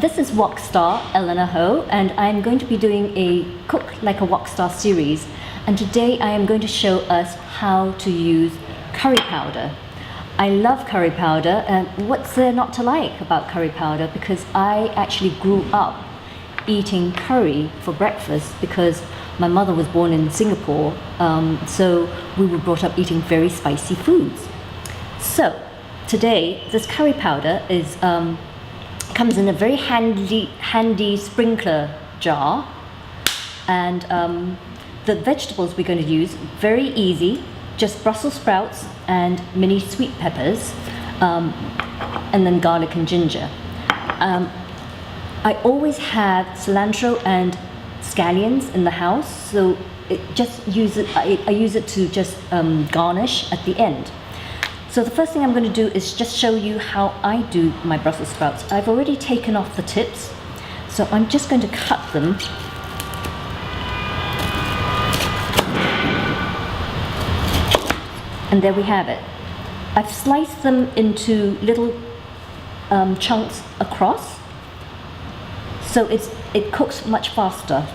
This is Wok Star Eleanor Ho, and I'm going to be doing a Cook Like a Wok Star series. And today I am going to show us how to use curry powder. I love curry powder, and what's there not to like about curry powder? Because I actually grew up eating curry for breakfast because my mother was born in Singapore, so we were brought up eating very spicy foods. So today this curry powder is comes in a very handy sprinkler jar, and the vegetables we're going to use, very easy, just Brussels sprouts and mini sweet peppers, and then garlic and ginger. I always have cilantro and scallions in the house, so I use it to just garnish at the end. So the first thing I'm going to do is just show you how I do my Brussels sprouts. I've already taken off the tips, so I'm just going to cut them. And there we have it. I've sliced them into little chunks across, so it cooks much faster.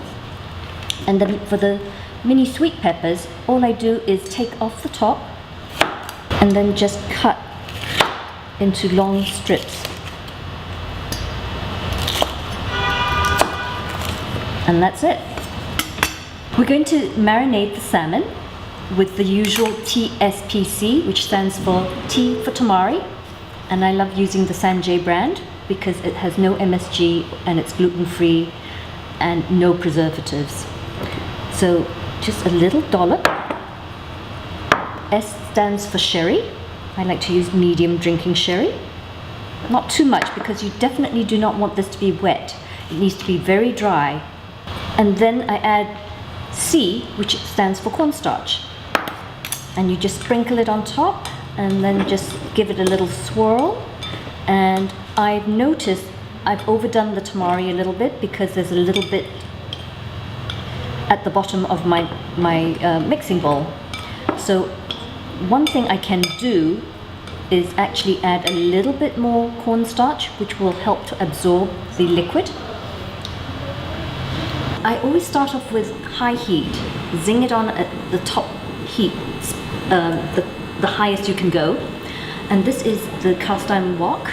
And then for the mini sweet peppers, all I do is take off the top and then just cut into long strips. And that's it. We're going to marinate the salmon with the usual TSPC, which stands for T for Tamari. And I love using the Sanjay brand because it has no MSG and it's gluten-free and no preservatives. So just a little dollop. S stands for sherry. I like to use medium drinking sherry. Not too much, because you definitely do not want this to be wet. It needs to be very dry. And then I add C, which stands for cornstarch. And you just sprinkle it on top and then just give it a little swirl. And I've noticed I've overdone the tamari a little bit because there's a little bit at the bottom of my mixing bowl. So one thing I can do is actually add a little bit more cornstarch, which will help to absorb the liquid. I always start off with high heat, zing it on at the top heat, the highest you can go. And this is the cast iron wok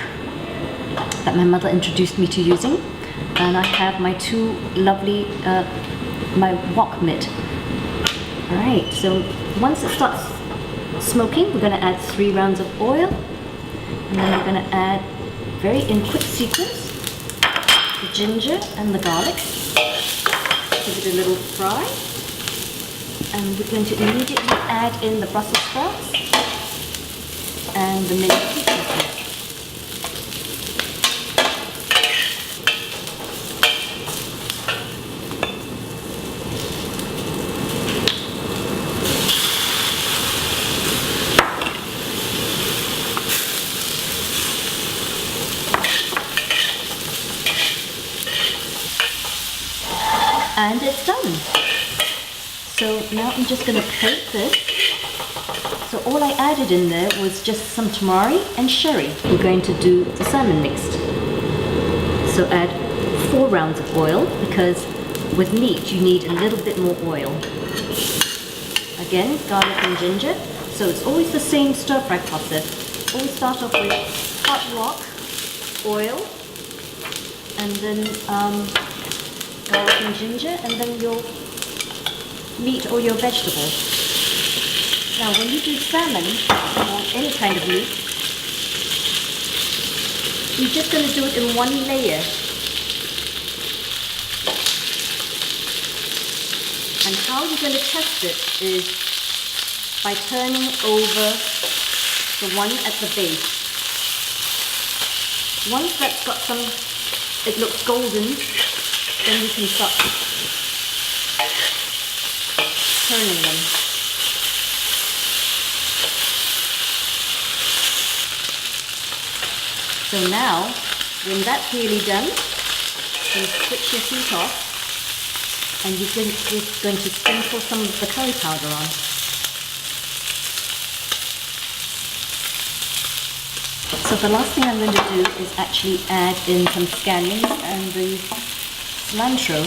that my mother introduced me to using. And I have my two lovely, my wok mitt. All right, so once it starts smoking, we're going to add 3 rounds of oil, and then we're going to add, very in quick sequence, the ginger and the garlic. Give it a little fry, and we're going to immediately add in the Brussels sprouts and the mini sweet peppers. And it's done. So now I'm just going to plate this. So all I added in there was just some tamari and sherry. We're going to do the salmon mixed. So add 4 rounds of oil, because with meat you need a little bit more oil. Again, garlic and ginger. So it's always the same stir fry process. Always start off with hot wok, oil, and then garlic and ginger, and then your meat or your vegetables. Now when you do salmon or any kind of meat, you're just going to do it in one layer. And how you're going to test it is by turning over the one at the base. Once that's got some, it looks golden, then you can start turning them. So now, when that's nearly done, you switch your heat off, and you're going to sprinkle some of the curry powder on. So the last thing I'm going to do is actually add in some scallions and the cilantro.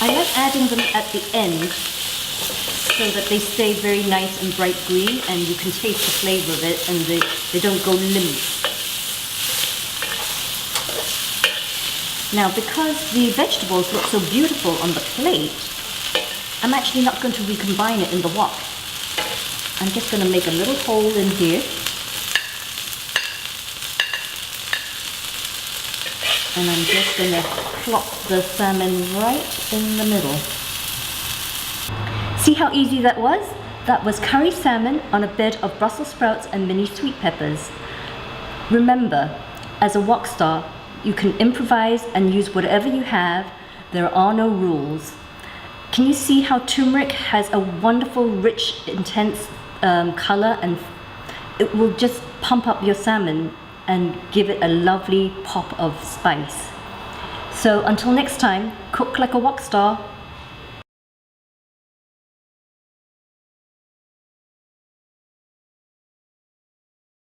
I like adding them at the end so that they stay very nice and bright green and you can taste the flavor of it and they don't go limp. Now, because the vegetables look so beautiful on the plate, I'm actually not going to recombine it in the wok. I'm just going to make a little hole in here. And I'm just going to plop the salmon right in the middle. See how easy that was? That was curry salmon on a bed of Brussels sprouts and mini sweet peppers. Remember, as a wok star, you can improvise and use whatever you have. There are no rules. Can you see how turmeric has a wonderful, rich, intense color, and it will just pump up your salmon and give it a lovely pop of spice. So until next time, cook like a wok star.